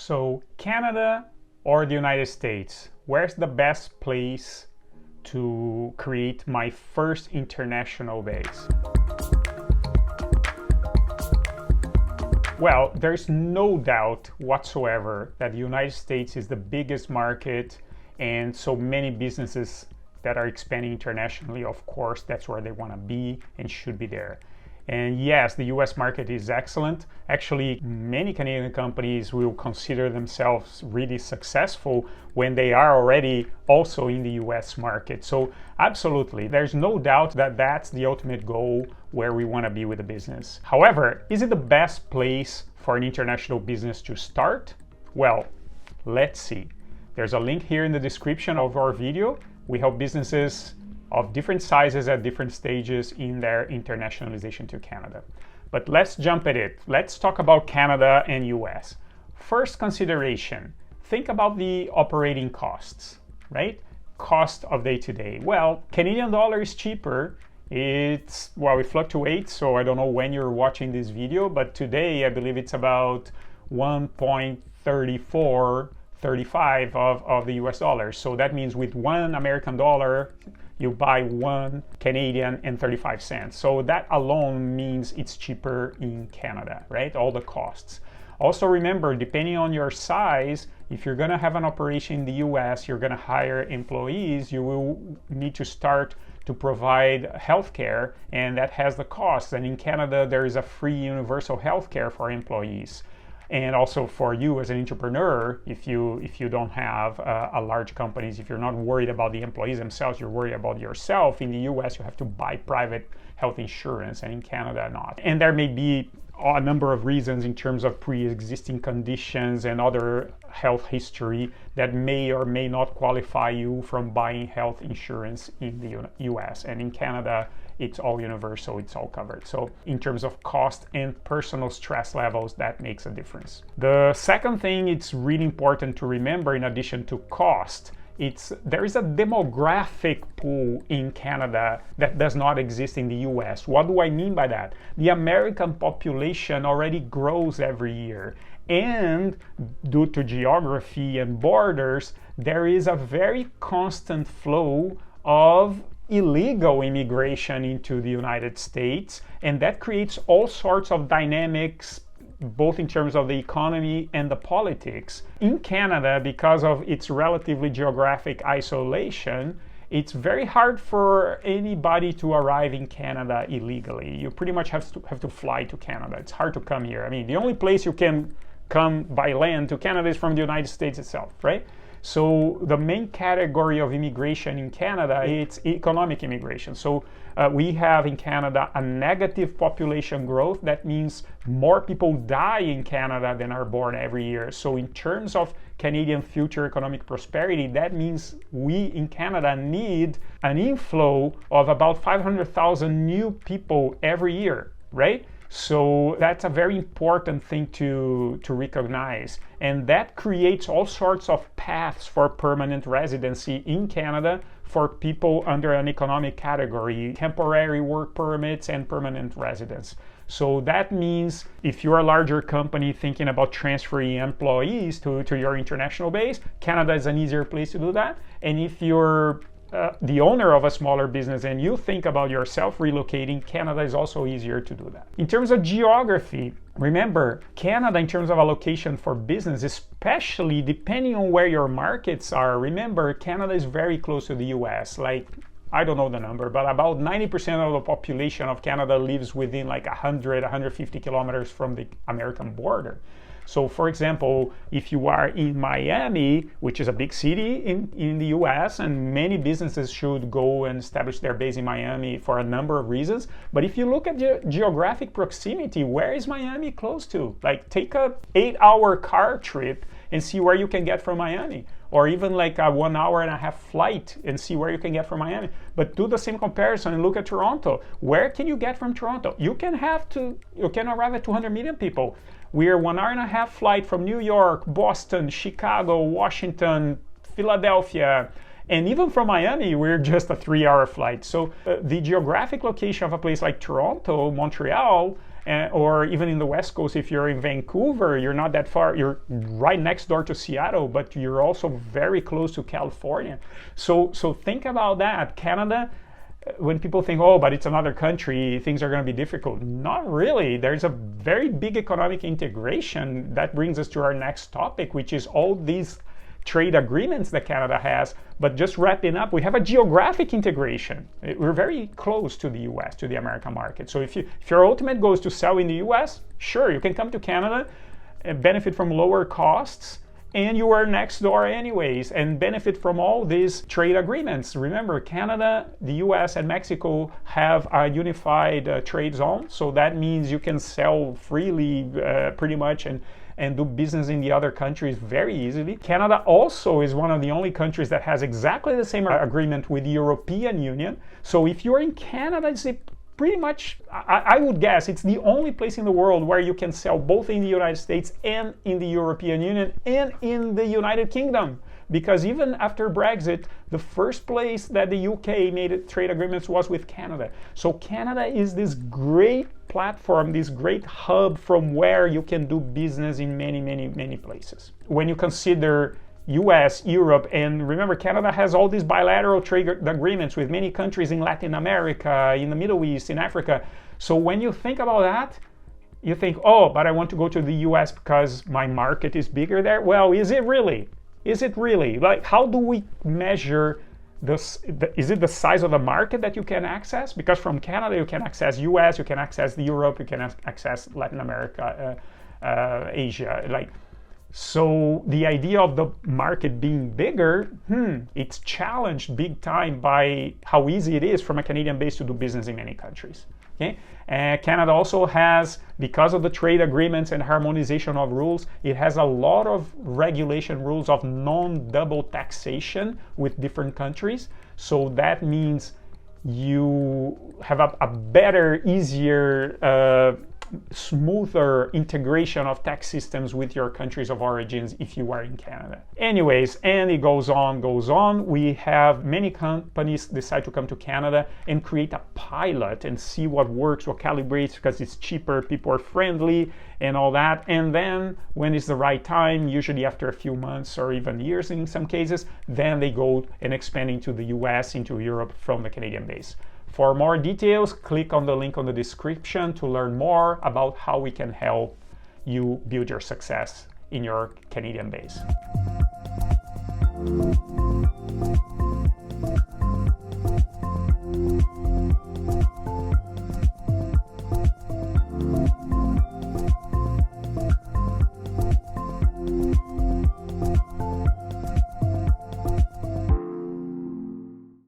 So Canada or the United States, where's the best place to create my first international base? Well, there's no doubt whatsoever that the United States is the biggest market, and so many businesses that are expanding internationally, of course, that's where they want to be and should be there. And yes, the US market is excellent. Actually, many Canadian companies will consider themselves really successful when they are already also in the US market. So absolutely, there's no doubt that that's the ultimate goal where we want to be with the business. However, is it the best place for an international business to start? Well, let's see. There's a link here in the description of our video. We help businesses of different sizes at different stages in their internationalization to Canada. But let's jump at it. Let's talk about Canada and US. First consideration, think about the operating costs, right? Cost of day-to-day. Well, Canadian dollar is cheaper. It fluctuates, so I don't know when you're watching this video, but today I believe it's about 1.3435 of the US dollar. So that means with $1 American dollar, you buy 1 Canadian and 35 cents. So that alone means it's cheaper in Canada, right? All the costs. Also remember, depending on your size, if you're gonna have an operation in the US, you're gonna hire employees, you will need to start to provide healthcare, and that has the costs. And in Canada, there is a free universal healthcare for employees. And also for you as an entrepreneur, if you don't have a large companies, if you're not worried about the employees themselves, you're worried about yourself. In the US, you have to buy private health insurance, and in Canada, not. And there may be a number of reasons in terms of pre-existing conditions and other health history that may or may not qualify you from buying health insurance in the US. And in Canada, it's all universal, it's all covered. So in terms of cost and personal stress levels, that makes a difference. The second thing it's really important to remember, in addition to cost, there is a demographic pool in Canada that does not exist in the US. What do I mean by that? The American population already grows every year. And due to geography and borders, there is a very constant flow of illegal immigration into the United States, and that creates all sorts of dynamics, both in terms of the economy and the politics. In Canada, because of its relatively geographic isolation, it's very hard for anybody to arrive in Canada illegally. You pretty much have to fly to Canada. It's hard to come here. I mean, the only place you can come by land to Canada is from the United States itself, right? So the main category of immigration in Canada, it's economic immigration. So we have in Canada a negative population growth. That means more people die in Canada than are born every year. So in terms of Canadian future economic prosperity, that means we in Canada need an inflow of about 500,000 new people every year, right? So that's a very important thing to recognize. And that creates all sorts of paths for permanent residency in Canada for people under an economic category, temporary work permits and permanent residence. So that means if you're a larger company thinking about transferring employees to your international base, Canada is an easier place to do that. And if you're the owner of a smaller business and you think about yourself relocating, Canada is also easier to do that. In terms of geography, remember, Canada in terms of allocation for business, especially depending on where your markets are, remember, Canada is very close to the US. Like, I don't know the number, but about 90% of the population of Canada lives within like 100, 150 kilometers from the American border. So for example, if you are in Miami, which is a big city in the US, and many businesses should go and establish their base in Miami for a number of reasons. But if you look at the geographic proximity, where is Miami close to? Like take a 8-hour car trip and see where you can get from Miami. Or even like a 1.5-hour flight and see where you can get from Miami. But do the same comparison and look at Toronto. Where can you get from Toronto? You can arrive at 200 million people. We're 1.5-hour flight from New York, Boston, Chicago, Washington, Philadelphia, and even from Miami, we're just a 3-hour flight. So the geographic location of a place like Toronto, Montreal, or even in the West Coast, if you're in Vancouver, you're not that far. You're right next door to Seattle, but you're also very close to California. So think about that. Canada, when people think, oh, but it's another country, things are going to be difficult. Not really. There's a very big economic integration. That brings us to our next topic, which is all these trade agreements that Canada has. But just wrapping up, we have a geographic integration. We're very close to the US, to the American market. So if your ultimate goal is to sell in the US, sure, you can come to Canada and benefit from lower costs, and you are next door anyways, and benefit from all these trade agreements. Remember, Canada, the US, and Mexico have a unified trade zone, so that means you can sell freely pretty much and do business in the other countries very easily. Canada also is one of the only countries that has exactly the same agreement with the European Union. So if you're in Canada, it's pretty much, I would guess, it's the only place in the world where you can sell both in the United States and in the European Union and in the United Kingdom. Because even after Brexit, the first place that the UK made trade agreements was with Canada. So Canada is this great platform, this great hub from where you can do business in many, many, many places. When you consider US, Europe, and remember, Canada has all these bilateral trade agreements with many countries in Latin America, in the Middle East, in Africa. So when you think about that, you think, oh, but I want to go to the US because my market is bigger there. Well, is it really? Is it really? Like, how do we measure this? Is it the size of the market that you can access? Because from Canada, you can access US, you can access Europe, you can access Latin America, Asia. So the idea of the market being bigger, it's challenged big time by how easy it is from a Canadian base to do business in many countries. Okay? And Canada also has, because of the trade agreements and harmonization of rules, it has a lot of regulation rules of non-double taxation with different countries. So that means you have a better, easier, smoother integration of tax systems with your countries of origins if you are in Canada. Anyways, and it goes on. We have many companies decide to come to Canada and create a pilot and see what works, what calibrates, because it's cheaper, people are friendly and all that. And then when it's the right time, usually after a few months or even years in some cases, then they go and expand into the US, into Europe from the Canadian base. For more details, click on the link on the description to learn more about how we can help you build your success in your Canadian base.